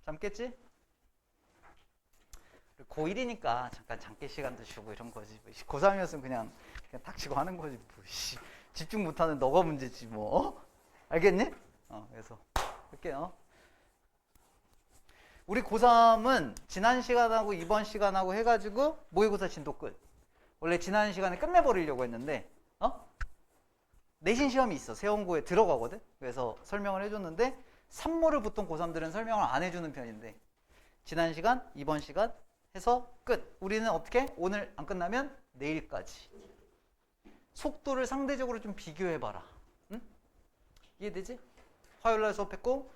잠깼지? 고1이니까 잠깐 잠깨 시간도 주고 이런 거지. 고3이었으면 그냥 닥치고 하는 거지. 뭐, 집중 못하는 너가 문제지 뭐. 어? 알겠니? 그래서 할게요. 우리 고3은 지난 시간하고 이번 시간하고 해가지고 모의고사 진도 끝. 원래 지난 시간에 끝내버리려고 했는데 내신 시험이 있어. 세원고에 들어가거든. 그래서 설명을 해줬는데 산모를 보통 고3들은 설명을 안 해주는 편인데 지난 시간, 이번 시간 해서 끝. 우리는 어떻게? 오늘 안 끝나면 내일까지. 속도를 상대적으로 좀 비교해봐라. 응? 이해되지? 화요일날 수업했고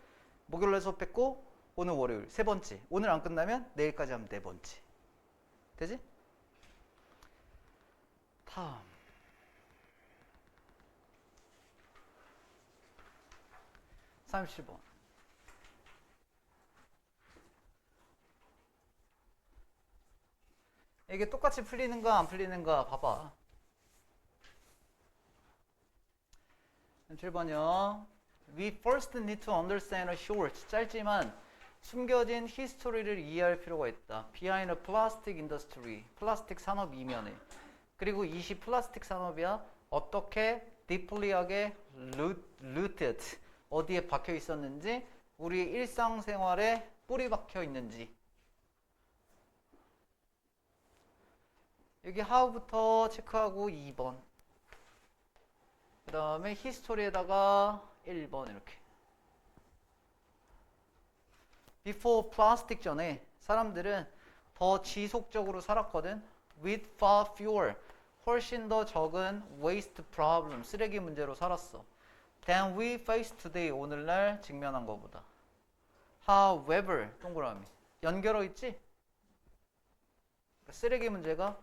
목요일날 수업했고 오늘 월요일 세 번째. 오늘 안 끝나면 내일까지 하면 네 번째. 되지? 다음 30번. 이게 똑같이 풀리는가 안 풀리는가 봐봐. 7번이요. We first need to understand a short, 짧지만 숨겨진 히스토리를 이해할 필요가 있다. Behind a plastic industry, 플라스틱 산업 이면에. 그리고 이시 플라스틱 산업이야. 어떻게 deeply하게 rooted, 어디에 박혀 있었는지, 우리 일상생활에 뿌리 박혀 있는지. 여기 how부터 체크하고 2번. 그 다음에 히스토리에다가 1번 이렇게. Before plastic 전에 사람들은 더 지속적으로 살았거든. With far fewer, 훨씬 더 적은 waste problem, 쓰레기 문제로 살았어. Than we face today, 오늘날 직면한 것보다. However, 동그라미. 연결어 있지? 쓰레기 문제가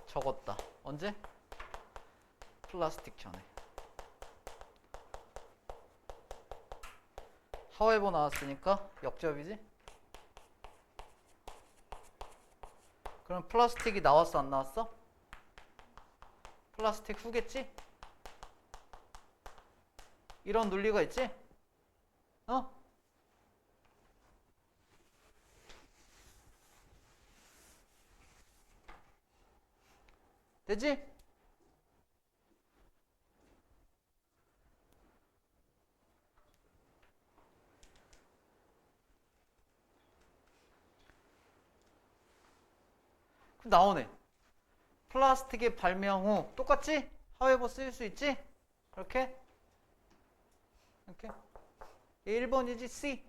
적었다. 언제? 플라스틱 전에. however 나왔으니까 역접이지? 그럼 플라스틱이 나왔어 안 나왔어? 플라스틱 후겠지? 이런 논리가 있지? 되지? 그럼 나오네. 플라스틱의 발명 후 똑같지? however 쓰일 수 있지? 그렇게? 이렇게? 1번이지 C.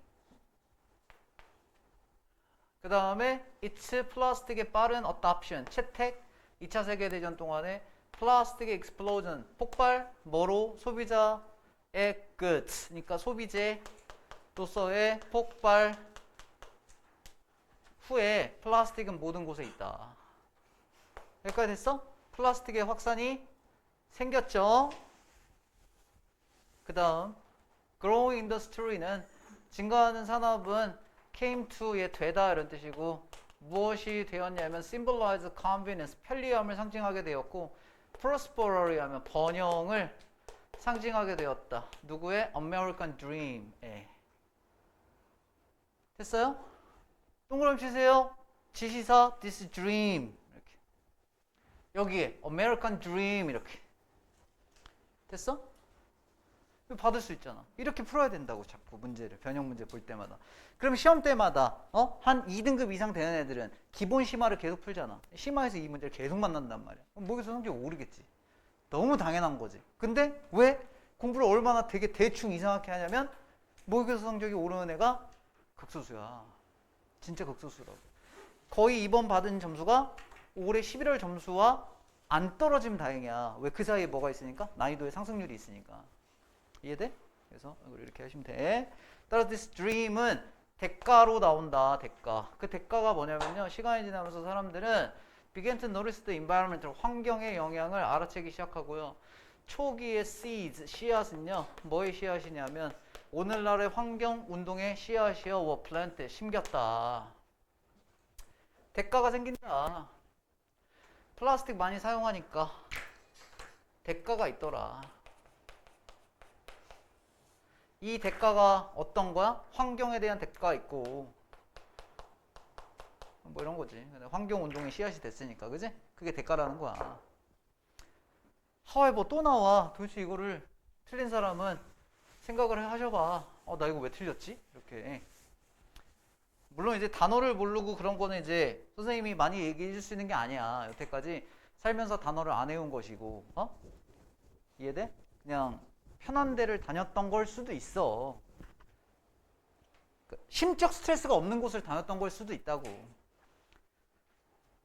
그 다음에 it's 플라스틱의 빠른 adoption, 채택. 2차 세계대전 동안에 플라스틱의 explosion, 폭발, 뭐로? 소비자의 goods, 그러니까 소비재로서의 폭발 후에 플라스틱은 모든 곳에 있다. 여기까지 됐어? 플라스틱의 확산이 생겼죠. 그 다음 growing industry는 증가하는 산업은 came to에 되다 이런 뜻이고 무엇이 되었냐면 symbolize convenience, 편리함을 상징하게 되었고 prosperity 하면 번영을 상징하게 되었다. 누구의? American Dream에. 됐어요? 동그라미 치세요. 지시사 this dream 이렇게. 여기에 American Dream 이렇게. 됐어? 받을 수 있잖아. 이렇게 풀어야 된다고 자꾸 문제를 변형 문제 볼 때마다. 그럼 시험 때마다 한 2등급 이상 되는 애들은 기본 심화를 계속 풀잖아. 심화에서 이 문제를 계속 만난단 말이야. 그럼 모의고사 성적이 오르겠지. 너무 당연한 거지. 근데 왜 공부를 얼마나 되게 대충 이상하게 하냐면 모의고사 성적이 오르는 애가 극소수야. 진짜 극소수라고. 거의 이번 받은 점수가 올해 11월 점수와 안 떨어지면 다행이야. 왜? 그 사이에 뭐가 있으니까? 난이도의 상승률이 있으니까. 이해돼? 그래서 이렇게 하시면 돼. 따라서 this dream은 대가로 나온다. 대가. 그 대가가 뭐냐면요. 시간이 지나면서 사람들은 began to notice the environmental, 환경의 영향을 알아채기 시작하고요. 초기의 seeds, 씨앗은요. 뭐의 씨앗이냐면 오늘날의 환경 운동의 씨앗이요. were planted, 심겼다. 대가가 생긴다. 플라스틱 많이 사용하니까 대가가 있더라. 이 대가가 어떤 거야? 환경에 대한 대가가 있고 뭐 이런 거지. 환경 운동의 씨앗이 됐으니까, 그지? 그게 대가라는 거야. 하와이버 또 나와. 도대체 이거를 틀린 사람은 생각을 하셔봐. 나 이거 왜 틀렸지? 이렇게. 물론 이제 단어를 모르고 그런 거는 이제 선생님이 많이 얘기해 줄 수 있는 게 아니야. 여태까지 살면서 단어를 안 해온 것이고, 이해돼? 그냥 편한 데를 다녔던 걸 수도 있어. 심적 스트레스가 없는 곳을 다녔던 걸 수도 있다고.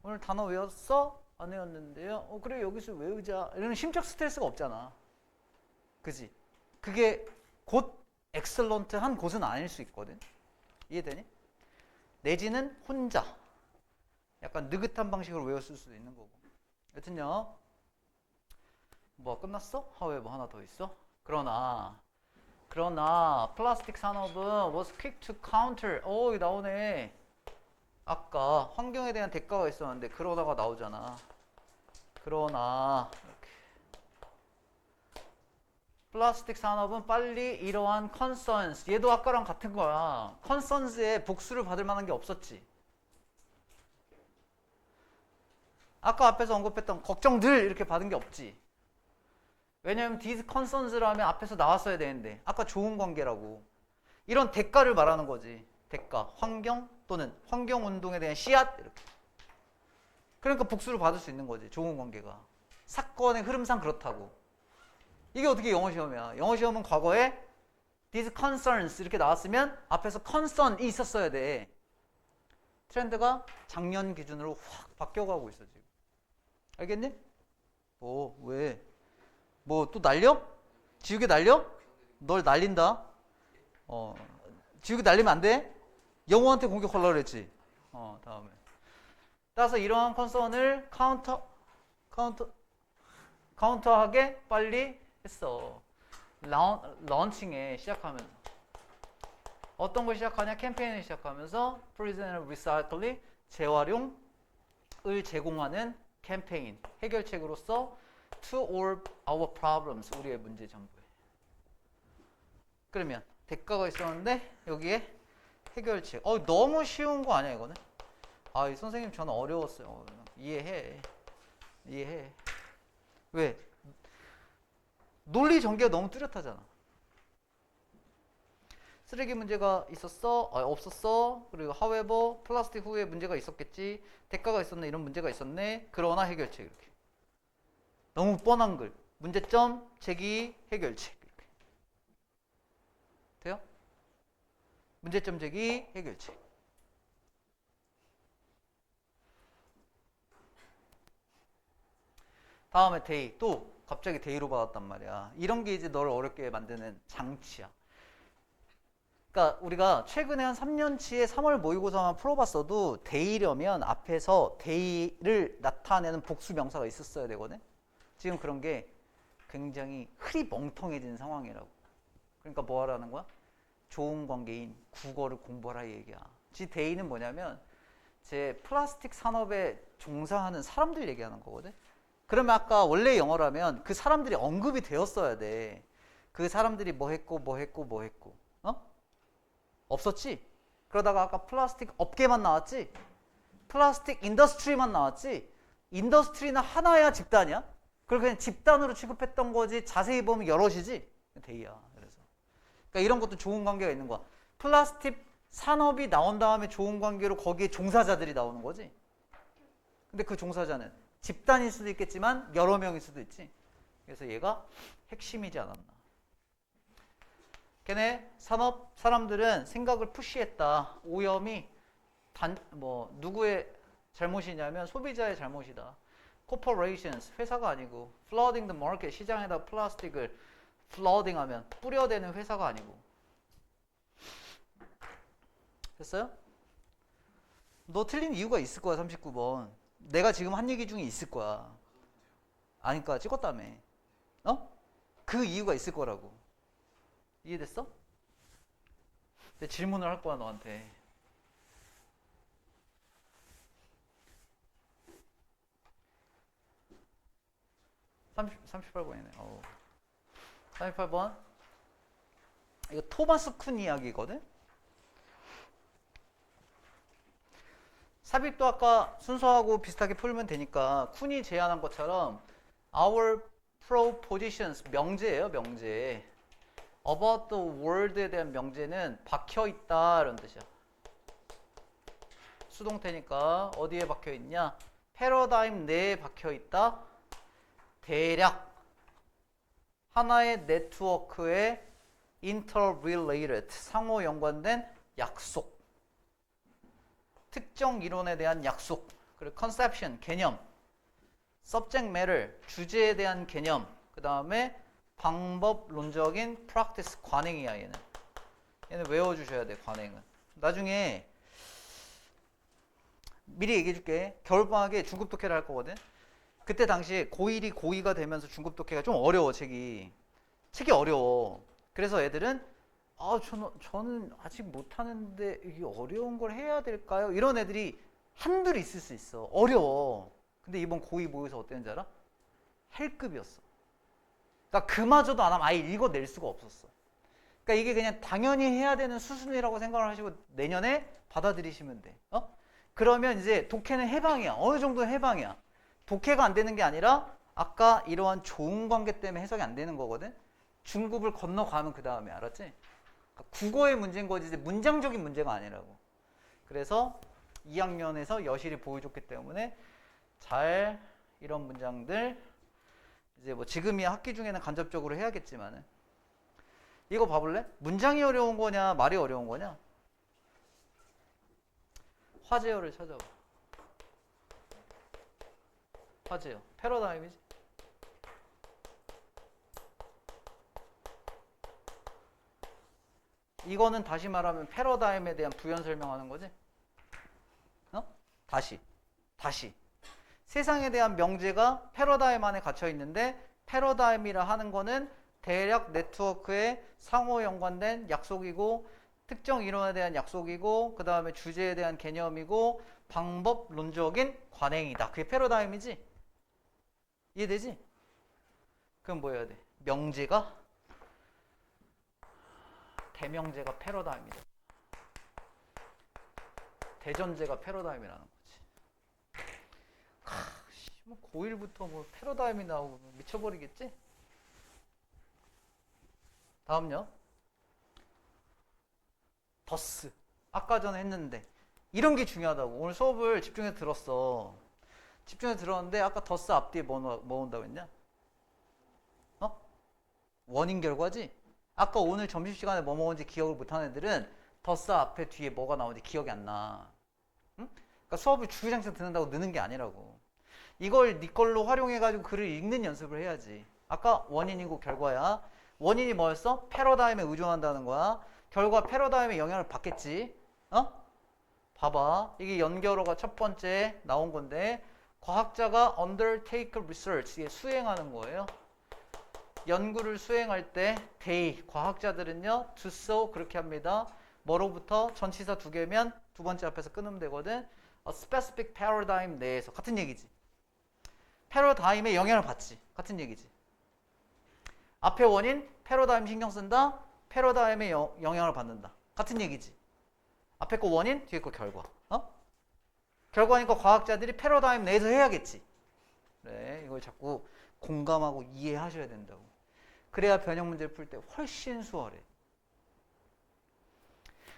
오늘 단어 외웠어? 안 외웠는데요? 그래, 여기서 외우자. 이런 심적 스트레스가 없잖아. 그지? 그게 곧 엑셀런트한 곳은 아닐 수 있거든. 이해되니? 내지는 혼자 약간 느긋한 방식으로 외웠을 수도 있는 거고. 여튼요, 뭐 끝났어? 하왜 뭐 하나 더 있어? 그러나 플라스틱 산업은 was quick to counter. 이거 나오네. 아까 환경에 대한 대가가 있었는데 그러다가 나오잖아. 그러나 이렇게. 플라스틱 산업은 빨리 이러한 concerns, 얘도 아까랑 같은 거야. concerns에 복수를 받을 만한 게 없었지. 아까 앞에서 언급했던 걱정들 이렇게 받은 게 없지. 왜냐면 these concerns를 하면 앞에서 나왔어야 되는데 아까 좋은 관계라고. 이런 대가를 말하는 거지. 대가, 환경 또는 환경운동에 대한 씨앗 이렇게. 그러니까 복수를 받을 수 있는 거지. 좋은 관계가. 사건의 흐름상 그렇다고. 이게 어떻게 영어 시험이야. 영어 시험은 과거에 these concerns 이렇게 나왔으면 앞에서 concern이 있었어야 돼. 트렌드가 작년 기준으로 확 바뀌어가고 있어 지금. 알겠니? 왜? 뭐 또 날려? 지우개 날려? 널 날린다. 지우개 날리면 안 돼? 영호한테 공격하려고 그랬지. 다음에. 따라서 이러한 컨선을 카운터하게 빨리 했어. 런칭에 시작하면서. 어떤 걸 시작하냐? 캠페인을 시작하면서 Present and Recycling, 재활용을 제공하는 캠페인, 해결책으로서 To all our problems, 우리의 문제 전부에. 그러면 대가가 있었는데 여기에 해결책. 너무 쉬운 거 아니야 이거는? 이 선생님 저는 어려웠어요. 이해해. 왜? 논리 전개가 너무 뚜렷하잖아. 쓰레기 문제가 있었어? 없었어? 그리고 however, 플라스틱 후에 문제가 있었겠지. 대가가 있었네. 이런 문제가 있었네. 그러나 해결책 이렇게. 너무 뻔한 글. 문제점, 제기, 해결책 이렇게. 돼요? 문제점 제기, 해결책. 다음에 데이. 또 갑자기 데이로 받았단 말이야. 이런 게 이제 너를 어렵게 만드는 장치야. 그러니까 우리가 최근에 한 3년치의 3월 모의고사만 풀어봤어도 데이려면 앞에서 데이를 나타내는 복수 명사가 있었어야 되거든. 지금 그런 게 굉장히 흐리멍텅해진 상황이라고. 그러니까 뭐 하라는 거야? 좋은 관계인 국어를 공부하라 이 얘기야. 지 데이는 뭐냐면 제 플라스틱 산업에 종사하는 사람들 얘기하는 거거든. 그러면 아까 원래 영어라면 그 사람들이 언급이 되었어야 돼. 그 사람들이 뭐 했고 없었지? 그러다가 아까 플라스틱 업계만 나왔지? 플라스틱 인더스트리만 나왔지? 인더스트리는 하나야 집단이야? 그걸 그냥 집단으로 취급했던 거지. 자세히 보면 여럿이지? 데이야. 그래서 그러니까 이런 것도 좋은 관계가 있는 거야. 플라스틱 산업이 나온 다음에 좋은 관계로 거기에 종사자들이 나오는 거지. 근데 그 종사자는 집단일 수도 있겠지만 여러 명일 수도 있지. 그래서 얘가 핵심이지 않았나. 걔네 산업 사람들은 생각을 푸시했다. 오염이 누구의 잘못이냐면 소비자의 잘못이다. corporations, 회사가 아니고 flooding the market, 시장에다 플라스틱을 flooding 하면 뿌려대는 회사가 아니고. 됐어요? 너 틀린 이유가 있을 거야. 39번 내가 지금 한 얘기 중에 있을 거야. 아니까 찍었다며. 그 이유가 있을 거라고. 이해됐어? 내 질문을 할 거야 너한테. (38번이네) 38번 이거 토마스 쿤 이야기거든. 삽입도 아까 순서하고 비슷하게 풀면 되니까 쿤이 제안한 것처럼 our propositions 명제예요, 명제. about the world에 대한 명제는 박혀 있다 이런 뜻이야. 수동태니까 어디에 박혀 있냐? 패러다임 내에 박혀 있다. 대략 하나의 네트워크에 interrelated 상호 연관된 약속, 특정 이론에 대한 약속, 그리고 conception 개념, subject matter 주제에 대한 개념, 그 다음에 방법론적인 practice 관행이야. 얘는 외워주셔야 돼. 관행은 나중에 미리 얘기해줄게. 겨울방학에 중급 독해를 할 거거든. 그때 당시에 고1이 고2가 되면서 중급 독해가 좀 어려워. 책이 어려워. 그래서 애들은 저는 아직 못하는데 이게 어려운 걸 해야 될까요? 이런 애들이 한둘 있을 수 있어. 어려워. 근데 이번 고2 모의고사 어땠는지 알아? 헬급이었어. 그러니까 그마저도 안 하면 아예 읽어낼 수가 없었어. 그러니까 이게 그냥 당연히 해야 되는 수순이라고 생각을 하시고 내년에 받아들이시면 돼. 그러면 이제 독해는 해방이야. 어느 정도 해방이야. 독해가 안 되는 게 아니라 아까 이러한 좋은 관계 때문에 해석이 안 되는 거거든. 중급을 건너가면 그 다음에 알았지? 그러니까 국어의 문제인 거지 이제 문장적인 문제가 아니라고. 그래서 2학년에서 여실히 보여줬기 때문에 잘 이런 문장들 이제 뭐 지금이야 학기 중에는 간접적으로 해야겠지만은 이거 봐볼래? 문장이 어려운 거냐 말이 어려운 거냐? 화제어를 찾아봐. 화제어 패러다임이지. 이거는 다시 말하면 패러다임에 대한 부연 설명하는 거지. 다시 세상에 대한 명제가 패러다임 안에 갇혀 있는데 패러다임이라 하는 거는 대략 네트워크에 상호 연관된 약속이고 특정 이론에 대한 약속이고 그 다음에 주제에 대한 개념이고 방법론적인 관행이다. 그게 패러다임이지. 이해되지? 그럼 뭐 해야 돼? 명제가 대명제가 패러다임이다. 대전제가 패러다임이라는 거지. 뭐 고1부터 뭐 패러다임이 나오고 미쳐버리겠지? 다음요. 더스. 아까 전에 했는데 이런 게 중요하다고. 오늘 수업을 집중해서 들었어. 집중해서 들었는데 아까 더스 앞뒤에 뭐 온다고 했냐? 원인 결과지? 아까 오늘 점심시간에 뭐 먹었는지 기억을 못하는 애들은 더스 앞에 뒤에 뭐가 나오는지 기억이 안 나. 응? 그러니까 수업을 주구장창 듣는다고 느는 게 아니라고. 이걸 네 걸로 활용해가지고 글을 읽는 연습을 해야지. 아까 원인이고 결과야. 원인이 뭐였어? 패러다임에 의존한다는 거야. 결과 패러다임에 영향을 받겠지. 봐봐. 이게 연결어가 첫 번째 나온 건데 과학자가 undertake research, 이게 수행하는 거예요. 연구를 수행할 때 they, 과학자들은요 do so 그렇게 합니다. 뭐로부터? 전치사 두 개면 두 번째 앞에서 끊으면 되거든. A specific paradigm 내에서. 같은 얘기지. 패러다임에 영향을 받지. 같은 얘기지. 앞에 원인 패러다임 신경 쓴다. 패러다임에 영향을 받는다. 같은 얘기지. 앞에 거 원인, 뒤에 거 결과. 결과니까 과학자들이 패러다임 내에서 해야겠지. 그래, 이걸 자꾸 공감하고 이해하셔야 된다고. 그래야 변형 문제를 풀 때 훨씬 수월해.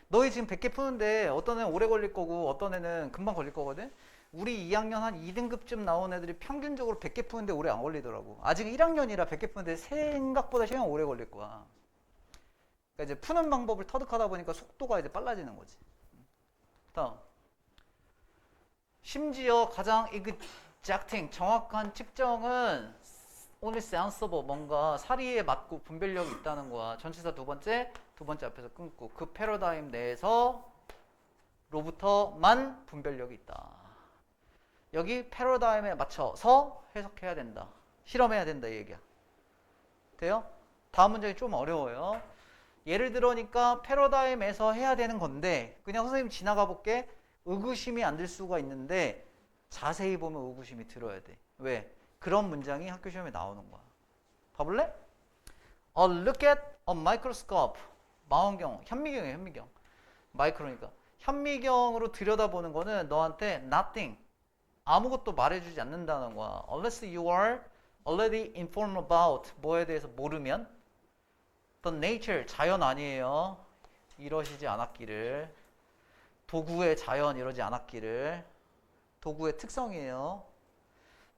너희 지금 100개 푸는데 어떤 애는 오래 걸릴 거고 어떤 애는 금방 걸릴 거거든. 우리 2학년 한 2등급쯤 나온 애들이 평균적으로 100개 푸는데 오래 안 걸리더라고. 아직 1학년이라 100개 푸는데 생각보다 시간 오래 걸릴 거야. 그러니까 이제 푸는 방법을 터득하다 보니까 속도가 이제 빨라지는 거지. 다음. 심지어 가장 exacting, 정확한 측정은 only sensible, 뭔가 사리에 맞고 분별력이 있다는 거야. 전치사 두 번째 앞에서 끊고 그 패러다임 내에서 로부터만 분별력이 있다. 여기 패러다임에 맞춰서 해석해야 된다. 실험해야 된다 이 얘기야. 돼요? 다음 문장이 좀 어려워요. 예를 들어니까 패러다임에서 해야 되는 건데 그냥 선생님 지나가 볼게. 의구심이 안 들 수가 있는데 자세히 보면 의구심이 들어야 돼. 왜? 그런 문장이 학교 시험에 나오는 거야. 봐볼래? A look at a microscope. 망원경, 현미경이에요, 현미경. 마이크로니까. 현미경으로 들여다보는 거는 너한테 nothing, 아무것도 말해주지 않는다는 거야. Unless you are already informed about 뭐에 대해서 모르면 the nature, 자연 아니에요. 이러시지 않았기를. 도구의 자연 이러지 않았기를. 도구의 특성이에요.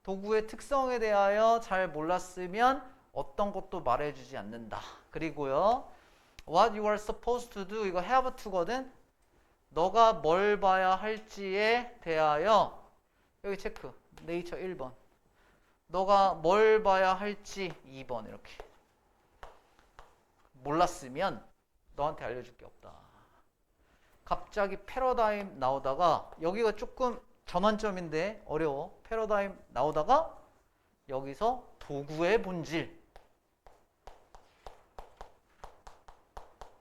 도구의 특성에 대하여 잘 몰랐으면 어떤 것도 말해주지 않는다. 그리고요, what you are supposed to do, 이거 have to거든. 너가 뭘 봐야 할지에 대하여, 여기 체크, 네이처 1번. 너가 뭘 봐야 할지 2번. 이렇게 몰랐으면 너한테 알려줄 게 없다. 갑자기 패러다임 나오다가, 여기가 조금 전환점인데 어려워. 패러다임 나오다가 여기서 도구의 본질,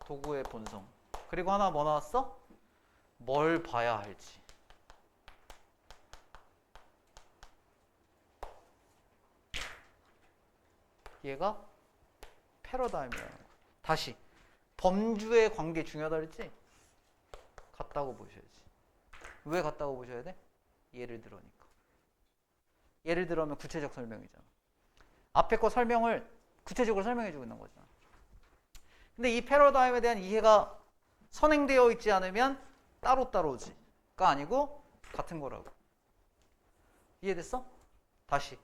도구의 본성, 그리고 하나 뭐 나왔어? 뭘 봐야 할지. 얘가 패러다임이라는 거야. 다시 범주의 관계 중요하다 그랬지? 같다고 보셔야지. 왜 같다고 보셔야 돼? 예를 들어니까. 예를 들어면 구체적 설명이잖아. 앞에 거 설명을 구체적으로 설명해 주고 있는 거잖아. 근데 이 패러다임에 대한 이해가 선행되어 있지 않으면 따로따로지가 아니고 같은 거라고. 이해됐어? 다시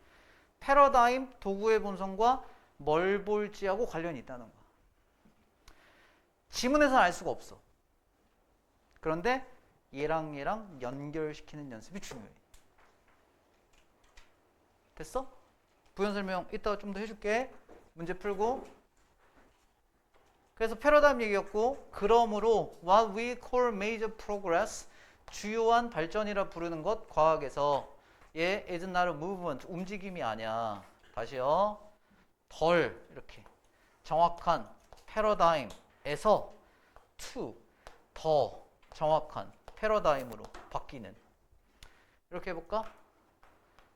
패러다임, 도구의 본성과 뭘 볼지하고 관련이 있다는 거야. 지문에서는 알 수가 없어. 그런데 얘랑 얘랑 연결시키는 연습이 중요해. 됐어? 부연 설명 이따가 좀 더 해줄게. 문제 풀고. 그래서 패러다임 얘기였고, 그러므로 what we call major progress, 주요한 발전이라 부르는 것, 과학에서 얘 is not a movement, 움직임이 아니야. 다시요. 덜 이렇게 정확한 패러다임에서 to 더 정확한 패러다임으로 바뀌는. 이렇게 해볼까?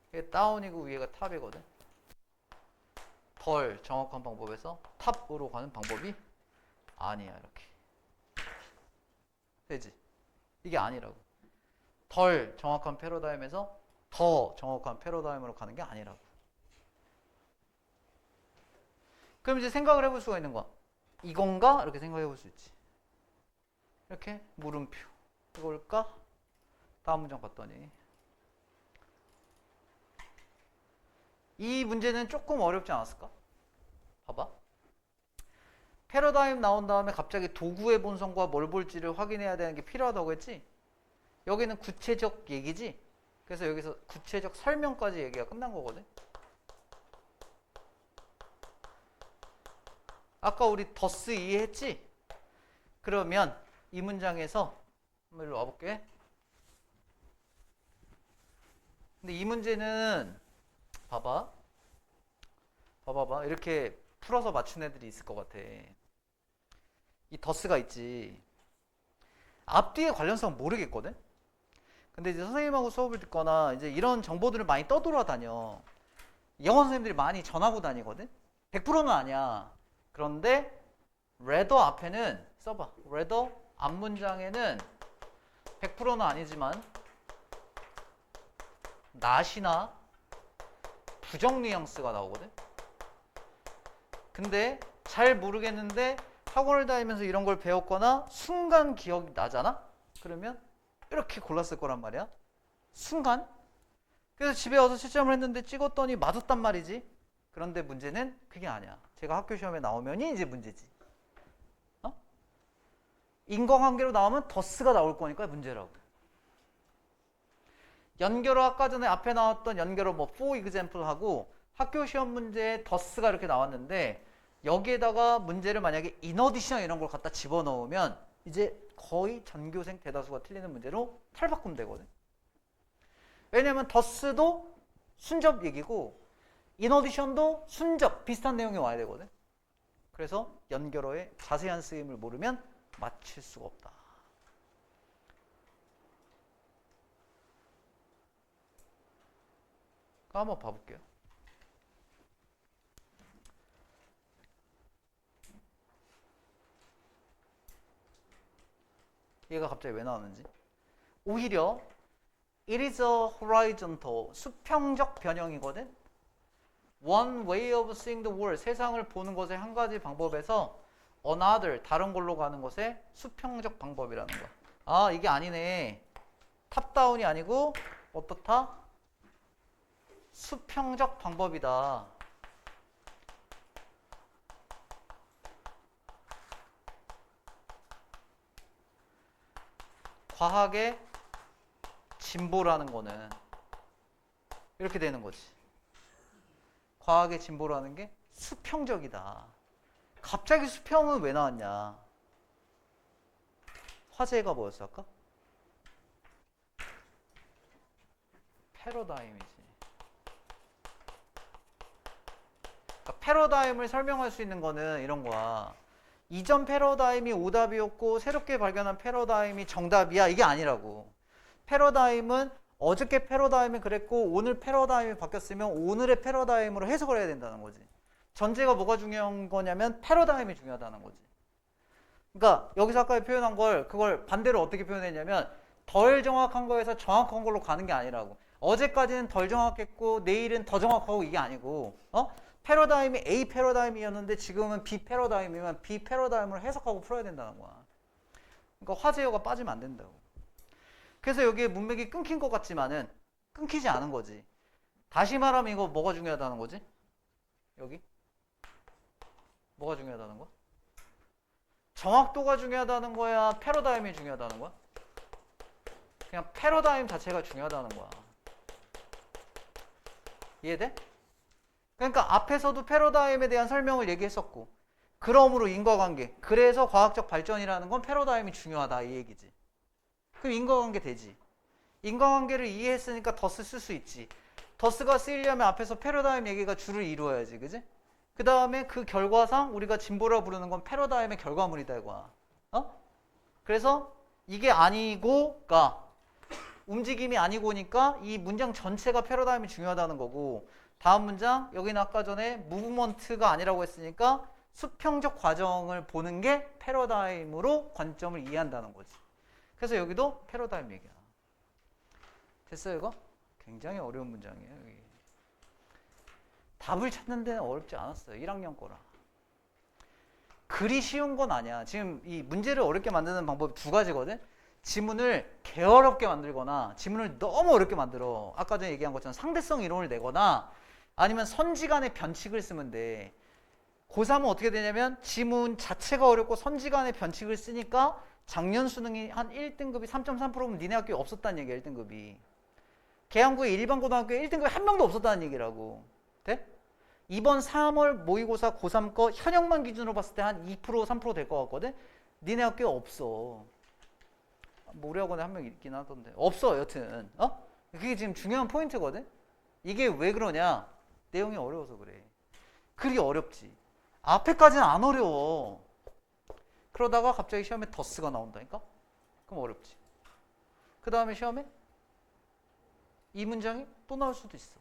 이게 다운이고 위에가 탑이거든. 덜 정확한 방법에서 탑으로 가는 방법이 아니야. 이렇게 되지? 이게 아니라고. 덜 정확한 패러다임에서 더 정확한 패러다임으로 가는 게 아니라고. 그럼 이제 생각을 해볼 수가 있는 거야. 이건가? 이렇게 생각해 볼 수 있지. 이렇게 물음표. 이걸까? 다음 문장 봤더니 이 문제는 조금 어렵지 않았을까? 봐봐. 패러다임 나온 다음에 갑자기 도구의 본성과 뭘 볼지를 확인해야 되는 게 필요하다고 했지? 여기는 구체적 얘기지? 그래서 여기서 구체적 설명까지 얘기가 끝난 거거든? 아까 우리 더스 이해했지? 그러면 이 문장에서 한번 일로 와볼게. 근데 이 문제는 봐봐. 이렇게 풀어서 맞춘 애들이 있을 것 같아. 이 더스가 있지. 앞뒤의 관련성 모르겠거든? 근데 이제 선생님하고 수업을 듣거나 이제 이런 정보들을 많이 떠돌아다녀. 영어 선생님들이 많이 전하고 다니거든? 100%는 아니야. 그런데 rather 앞에는 써봐. rather 앞 문장에는 100%는 아니지만 not이나 부정 뉘앙스가 나오거든? 근데 잘 모르겠는데 학원을 다니면서 이런 걸 배웠거나 순간 기억이 나잖아? 그러면 이렇게 골랐을 거란 말이야. 순간. 그래서 집에 와서 채점을 했는데 찍었더니 맞았단 말이지. 그런데 문제는 그게 아니야. 제가 학교 시험에 나오면이 이제 문제지. 어? 인과관계로 나오면 더스가 나올 거니까 문제라고. 연결어 아까 전에 앞에 나왔던 연결어 뭐 for example 하고 학교 시험 문제에 더스가 이렇게 나왔는데 여기에다가 문제를 만약에 in addition 이런 걸 갖다 집어넣으면 이제 거의 전교생 대다수가 틀리는 문제로 탈바꿈 되거든. 왜냐면 더스도 순접 얘기고 in addition도 순접 비슷한 내용이 와야 되거든. 그래서 연결어의 자세한 쓰임을 모르면 맞힐 수가 없다. 한번 봐볼게요. 얘가 갑자기 왜 나오는지. 오히려 it is a horizontal, 수평적 변형이거든. One way of seeing the world, 세상을 보는 것의 한 가지 방법에서 another, 다른 걸로 가는 것의 수평적 방법이라는 거야. 아, 이게 아니네. 탑다운이 아니고 어떻다? 수평적 방법이다. 과학의 진보라는 거는 이렇게 되는 거지. 과학의 진보라는 게 수평적이다. 갑자기 수평은 왜 나왔냐? 화제가 뭐였어 아까? 패러다임이지. 그러니까 패러다임을 설명할 수 있는 거는 이런 거야. 이전 패러다임이 오답이었고 새롭게 발견한 패러다임이 정답이야. 이게 아니라고. 패러다임은 어저께 패러다임이 그랬고 오늘 패러다임이 바뀌었으면 오늘의 패러다임으로 해석을 해야 된다는 거지. 전제가 뭐가 중요한 거냐면 패러다임이 중요하다는 거지. 그러니까 여기서 아까 표현한 걸 그걸 반대로 어떻게 표현했냐면 덜 정확한 거에서 정확한 걸로 가는 게 아니라고. 어제까지는 덜 정확했고 내일은 더 정확하고 이게 아니고 패러다임이 A 패러다임이었는데 지금은 B 패러다임이면 B 패러다임으로 해석하고 풀어야 된다는 거야. 그러니까 화제어가 빠지면 안 된다고. 그래서 여기에 문맥이 끊긴 것 같지만은 끊기지 않은 거지. 다시 말하면 이거 뭐가 중요하다는 거지? 여기? 뭐가 중요하다는 거야? 정확도가 중요하다는 거야? 패러다임이 중요하다는 거야? 그냥 패러다임 자체가 중요하다는 거야. 이해돼? 그러니까 앞에서도 패러다임에 대한 설명을 얘기했었고 그러므로 인과관계, 그래서 과학적 발전이라는 건 패러다임이 중요하다 이 얘기지. 그럼 인과관계 되지. 인과관계를 이해했으니까 더스 쓸 수 있지. 더스가 쓰이려면 앞에서 패러다임 얘기가 줄을 이루어야지. 그지? 그 다음에 그 결과상 우리가 진보라 부르는 건 패러다임의 결과물이다 이거야. 그래서 이게 아니고가 움직임이 아니고니까 이 문장 전체가 패러다임이 중요하다는 거고, 다음 문장 여기는 아까 전에 무브먼트가 아니라고 했으니까 수평적 과정을 보는 게 패러다임으로 관점을 이해한다는 거지. 그래서 여기도 패러다임 얘기야. 됐어요 이거? 굉장히 어려운 문장이에요. 여기. 답을 찾는 데는 어렵지 않았어요. 1학년 거라. 그리 쉬운 건 아니야. 지금 이 문제를 어렵게 만드는 방법이 두 가지거든. 지문을 개어렵게 만들거나 지문을 너무 어렵게 만들어. 아까 전에 얘기한 것처럼 상대성 이론을 내거나 아니면 선지간의 변칙을 쓰면 돼. 고3은 어떻게 되냐면 지문 자체가 어렵고 선지간의 변칙을 쓰니까 작년 수능이 한 1등급이 3.3%면 니네 학교에 없었다는 얘기야. 1등급이. 계양구의 일반 고등학교에 1등급이 한 명도 없었다는 얘기라고. 돼? 이번 3월 모의고사 고3 거 현역만 기준으로 봤을 때 한 2% 3% 될 것 같거든. 니네 학교에 없어. 우리 학원에 한 명 있긴 하던데 없어. 여튼 그게 지금 중요한 포인트거든. 이게 왜 그러냐? 내용이 어려워서 그래. 그리 어렵지. 앞에까지는 안 어려워. 그러다가 갑자기 시험에 더스가 나온다니까? 그럼 어렵지. 그 다음에 시험에 이 문장이 또 나올 수도 있어.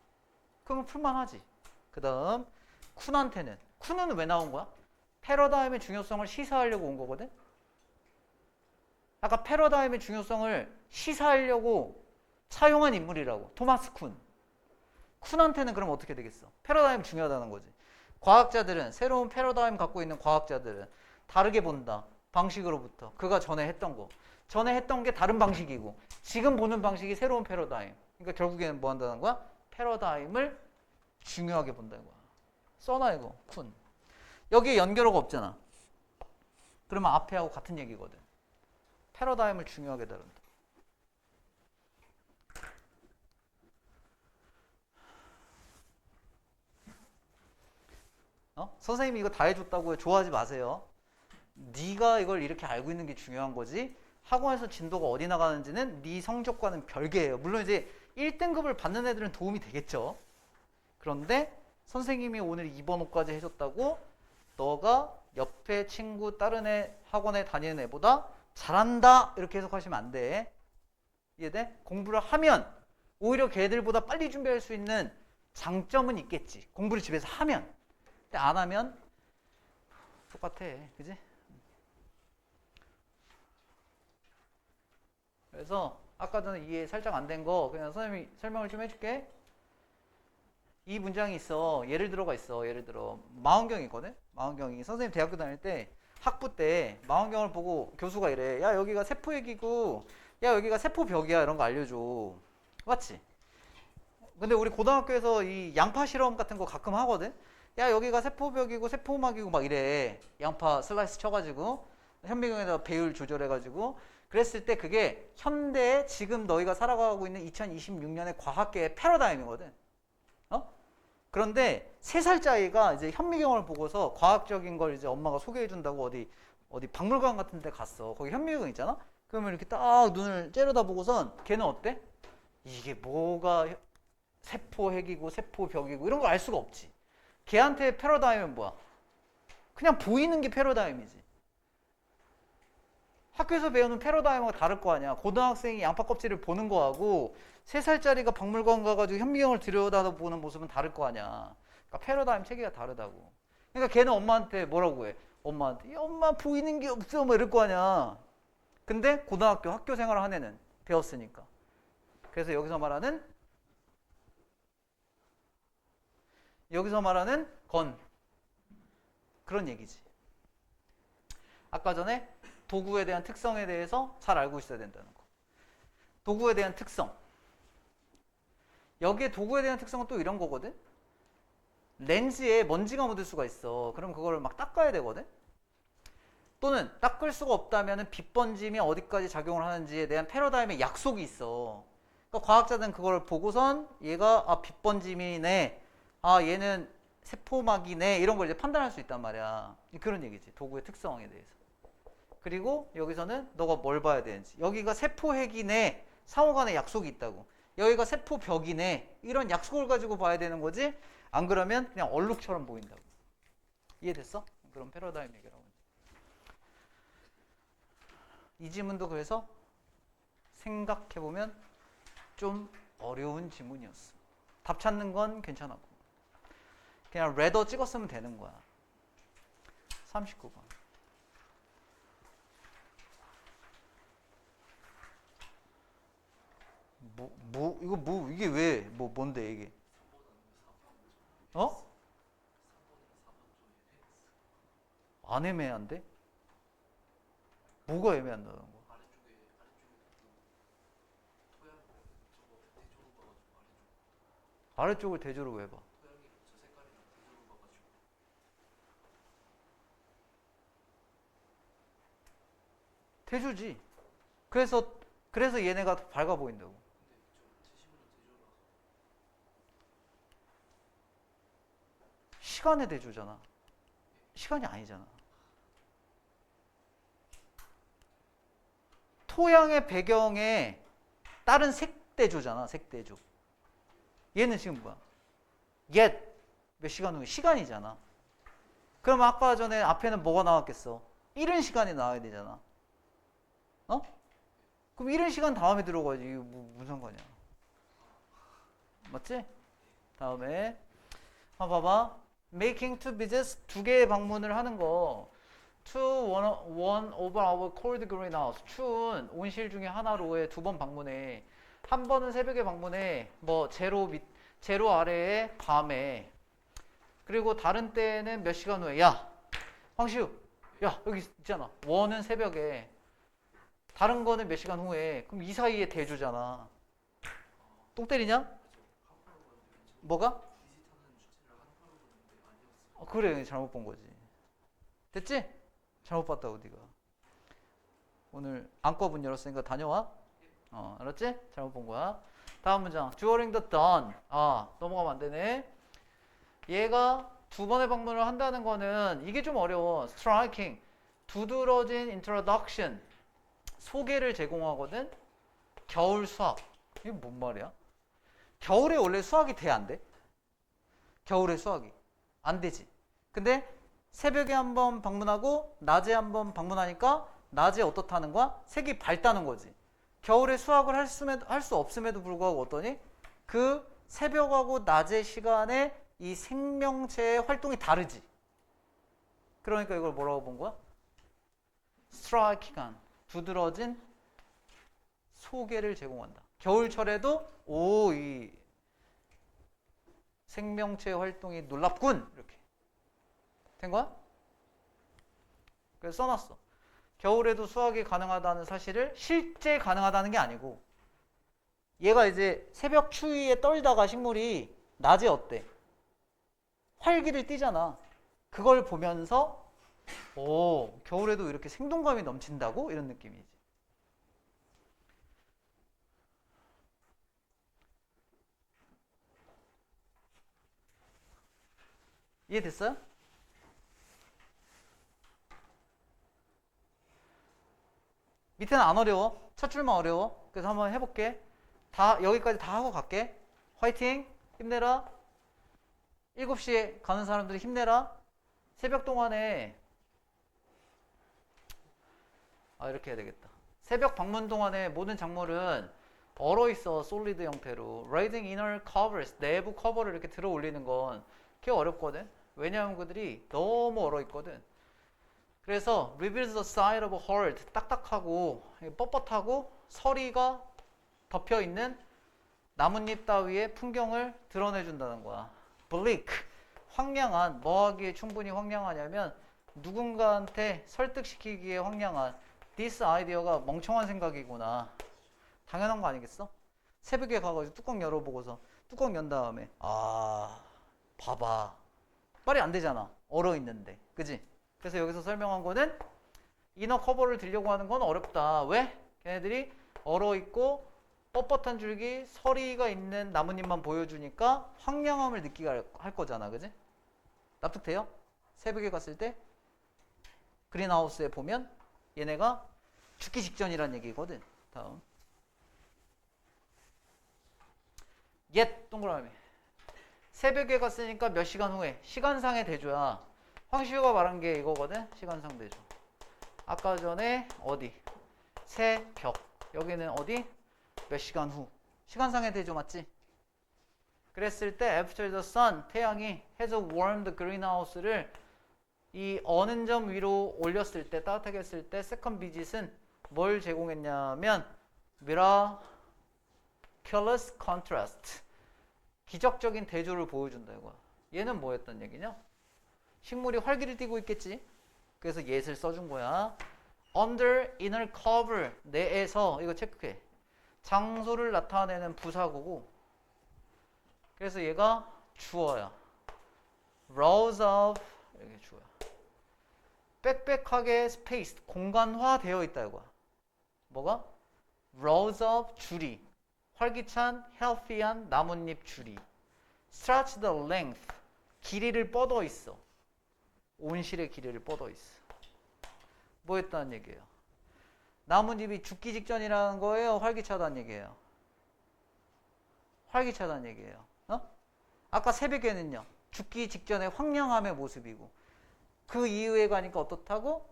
그러면 풀만하지. 그 다음 쿤한테는, 쿤은 왜 나온 거야? 패러다임의 중요성을 시사하려고 온 거거든. 아까 패러다임의 중요성을 시사하려고 차용한 인물이라고. 토마스 쿤. 쿤한테는 그럼 어떻게 되겠어? 패러다임 중요하다는 거지. 과학자들은, 새로운 패러다임 갖고 있는 과학자들은 다르게 본다. 방식으로부터. 그가 전에 했던 거. 전에 했던 게 다른 방식이고 지금 보는 방식이 새로운 패러다임. 그러니까 결국에는 뭐 한다는 거야? 패러다임을 중요하게 본다는 거야. 써놔 이거. 쿤. 여기에 연결어가 없잖아. 그러면 앞에 하고 같은 얘기거든. 패러다임을 중요하게 다룬다. 선생님이 이거 다 해줬다고 좋아하지 마세요. 네가 이걸 이렇게 알고 있는 게 중요한 거지. 학원에서 진도가 어디 나가는지는 네 성적과는 별개예요. 물론 이제 1등급을 받는 애들은 도움이 되겠죠. 그런데 선생님이 오늘 2번호까지 해줬다고 너가 옆에 친구 다른 애 학원에 다니는 애보다 잘한다 이렇게 해석하시면 안 돼. 이해돼? 공부를 하면 오히려 걔들보다 빨리 준비할 수 있는 장점은 있겠지. 공부를 집에서 하면. 근데 안 하면 똑같아. 그지? 그래서 아까 전에 이해 살짝 안 된 거 그냥 선생님이 설명을 좀 해줄게. 이 문장이 있어. 예를 들어가 있어. 예를 들어 망원경이거든. 망원경이 선생님 대학교 다닐 때 학부 때 망원경을 보고 교수가 이래. 야 여기가 세포핵이고 야 여기가 세포벽이야 이런 거 알려줘. 맞지? 근데 우리 고등학교에서 이 양파 실험 같은 거 가끔 하거든. 야 여기가 세포벽이고 세포막이고 막 이래. 양파 슬라이스 쳐가지고 현미경에다 배율 조절해가지고 그랬을 때 그게 현대에 지금 너희가 살아가고 있는 2026년의 과학계의 패러다임이거든. 어? 그런데 3살짜리 아이가 이제 현미경을 보고서 과학적인 걸 이제 엄마가 소개해준다고 어디 박물관 같은 데 갔어. 거기 현미경 있잖아? 그러면 이렇게 딱 눈을 째려다 보고선 걔는 어때? 이게 뭐가 세포핵이고 세포벽이고 이런 걸 알 수가 없지. 걔한테 패러다임은 뭐야? 그냥 보이는 게 패러다임이지. 학교에서 배우는 패러다임과 다를 거 아니야. 고등학생이 양파 껍질을 보는 거하고 3살짜리가 박물관 가가지고 현미경을 들여다보는 모습은 다를 거 아니야. 그러니까 패러다임 체계가 다르다고. 그러니까 걔는 엄마한테 뭐라고 해? 엄마한테 야, 엄마 보이는 게 없어 뭐 이럴 거 아니야. 근데 고등학교 학교 생활을 한 애는 배웠으니까. 그래서 여기서 말하는 건 그런 얘기지. 아까 전에 도구에 대한 특성에 대해서 잘 알고 있어야 된다는 거. 도구에 대한 특성. 여기에 도구에 대한 특성은 또 이런 거거든. 렌즈에 먼지가 묻을 수가 있어. 그럼 그거를 막 닦아야 되거든. 또는 닦을 수가 없다면 빛 번짐이 어디까지 작용을 하는지에 대한 패러다임의 약속이 있어. 그러니까 과학자들은 그걸 보고선 얘가 빛 번짐이네. 얘는 세포막이네. 이런 걸 이제 판단할 수 있단 말이야. 그런 얘기지. 도구의 특성에 대해서. 그리고 여기서는 너가 뭘 봐야 되는지. 여기가 세포핵이네. 상호간에 약속이 있다고. 여기가 세포벽이네. 이런 약속을 가지고 봐야 되는 거지. 안 그러면 그냥 얼룩처럼 보인다고. 이해됐어? 그럼 패러다임 얘기라고. 이 지문도 그래서 생각해보면 좀 어려운 지문이었어. 답 찾는 건 괜찮았고. 그냥 레더 찍었으면 되는 거야. 39번. 이게 왜, 뭔데, 이게? 어? 안 애매한데? 뭐가 애매한다는 거? 아래쪽을 대조로 왜 봐? 대조지. 그래서 얘네가 밝아 보인다고. 시간의 대조잖아. 시간이 아니잖아. 토양의 배경에 다른 색대조잖아. 색대조. 얘는 지금 뭐야? 몇 시간 후에 시간이잖아. 그럼 아까 전에 앞에는 뭐가 나왔겠어? 이른 시간이 나와야 되잖아. 어? 그럼 이른 시간 다음에 들어가야지. 이거 무슨 상관이야? 맞지? 다음에 한번 봐봐. Making two visits, 2개의 방문을 하는 거. To one over our cold greenhouse. 추운 온실 중에 하나로에 2번 방문해. 한 번은 새벽에 방문해. 제로 아래에 밤에. 그리고 다른 때는 몇 시간 후에. 야, 황시우. 야, 여기 있잖아. 원은 새벽에. 다른 거는 몇 시간 후에. 그럼 이 사이에 대조잖아. 똥 때리냐? 뭐가? 그래, 잘못 본 거지. 됐지? 잘못 봤다고 네가. 오늘 안과문 열었으니까 다녀와. 알았지? 잘못 본 거야. 다음 문장. During the dawn. 넘어가면 안 되네. 얘가 2번의 방문을 한다는 거는 이게 좀 어려워. Striking. 두드러진 introduction. 소개를 제공하거든. 겨울 수학. 이게 뭔 말이야? 겨울에 원래 수학이 돼, 안 돼? 겨울에 수학이 안 되지. 근데 새벽에 한번 방문하고 낮에 한번 방문하니까 낮에 어떻다는 거야? 색이 밝다는 거지. 겨울에 수학을 할 수 없음에도 불구하고 어떠니? 그 새벽하고 낮의 시간에 이 생명체의 활동이 다르지. 그러니까 이걸 뭐라고 본 거야? 스트라이킹한, 두드러진 소개를 제공한다. 겨울철에도 이 생명체 활동이 놀랍군 이렇게 된 거야? 그래서 써놨어. 겨울에도 수확이 가능하다는 사실을 실제 가능하다는 게 아니고 얘가 이제 새벽 추위에 떨다가 식물이 낮에 어때? 활기를 띠잖아. 그걸 보면서 겨울에도 이렇게 생동감이 넘친다고? 이런 느낌이지. 이해됐어요? 밑에는 안 어려워. 첫 줄만 어려워. 그래서 한번 해볼게. 다 여기까지 다 하고 갈게. 화이팅! 힘내라. 7시에 가는 사람들이 힘내라. 새벽 동안에 이렇게 해야 되겠다. 새벽 방문 동안에 모든 작물은 얼어있어. 솔리드 형태로. Raising inner covers. 내부 커버를 이렇게 들어 올리는 건 꽤 어렵거든. 왜냐하면 그들이 너무 얼어있거든. 그래서 reveals the side of a herd. 딱딱하고 뻣뻣하고 서리가 덮여있는 나뭇잎 따위의 풍경을 드러내준다는 거야. bleak. 황량한. 뭐 하기에 충분히 황량하냐면 누군가한테 설득시키기에 황량한. this idea가 멍청한 생각이구나. 당연한 거 아니겠어? 새벽에 가가지고 뚜껑 열어보고서 뚜껑 연 다음에 봐봐. 말이 안 되잖아. 얼어있는데. 그지? 그래서 여기서 설명한 거는 이너 커버를 들려고 하는 건 어렵다. 왜? 걔네들이 얼어있고 뻣뻣한 줄기, 서리가 있는 나뭇잎만 보여주니까 황량함을 느끼게 할 거잖아. 그지? 납득돼요? 새벽에 갔을 때 그린하우스에 보면 얘네가 죽기 직전이란 얘기거든. 다음. 동그라미. 새벽에 갔으니까 몇 시간 후에. 시간상의 대조야. 황시우가 말한 게 이거거든. 시간상 대조. 아까 전에 어디? 새벽. 여기는 어디? 몇 시간 후. 시간상의 대조 맞지? 그랬을 때 after the sun, 태양이 has warmed the greenhouse를 이 어는 점 위로 올렸을 때, 따뜻하게 했을 때 second visit은 뭘 제공했냐면 miraculous contrast. 기적적인 대조를 보여준다 이거야. 얘는 뭐였던 얘기냐? 식물이 활기를 띠고 있겠지. 그래서 옛을 써준 거야. under inner cover. 내에서 이거 체크해. 장소를 나타내는 부사구고. 그래서 얘가 주어야. rows of 이렇게 주어야. 빽빽하게 spaced. 공간화되어 있다 이거야. 뭐가? rows of 줄이. 활기찬 healthy한 나뭇잎 줄이. stretch the length. 길이를 뻗어 있어. 온실의 길이를 뻗어 있어. 뭐 했다는 얘기예요? 나뭇잎이 죽기 직전이라는 거예요? 활기차다는 얘기예요? 활기차다는 얘기예요. 아까 새벽에는요. 죽기 직전의 황량함의 모습이고 그 이후에 가니까 어떻다고?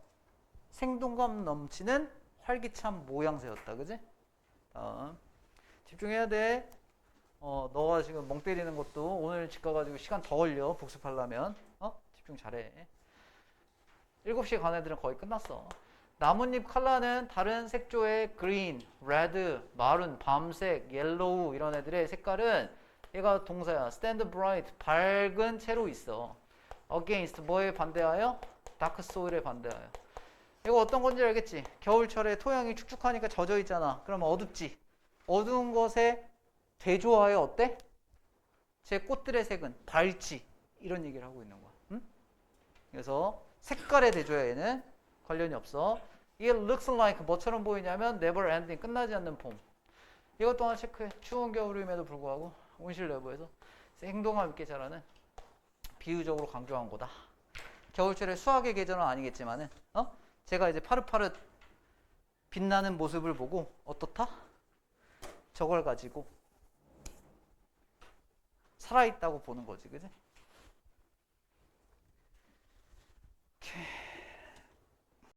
생동감 넘치는 활기찬 모양새였다. 그지? 집중해야 돼. 너가 지금 멍 때리는 것도 오늘 집 가가지고 시간 더 걸려. 복습하려면. 집중 잘해. 7시에 간 애들은 거의 끝났어. 나뭇잎 컬러는 다른 색조의 그린, 레드, 마룬, 밤색, 옐로우 이런 애들의 색깔은 얘가 동사야. stand bright, 밝은 채로 있어. against, 뭐에 반대하여? dark soil에 반대하여. 이거 어떤 건지 알겠지? 겨울철에 토양이 축축하니까 젖어 있잖아. 그러면 어둡지? 어두운 것에 대조하여 어때? 제 꽃들의 색은 밝지. 이런 얘기를 하고 있는 거야. 응? 그래서 색깔에 대조야 얘는. 관련이 없어. It looks like 뭐처럼 보이냐면 never ending, 끝나지 않는 봄. 이것 또한 체크해. 추운 겨울임에도 불구하고 온실 내부에서 행동감 있게 자라는 비유적으로 강조한 거다. 겨울철에 수학의 계절은 아니겠지만은 제가 이제 파릇파릇 빛나는 모습을 보고 어떻다? 저걸 가지고 살아있다고 보는 거지. 그지? 오케이.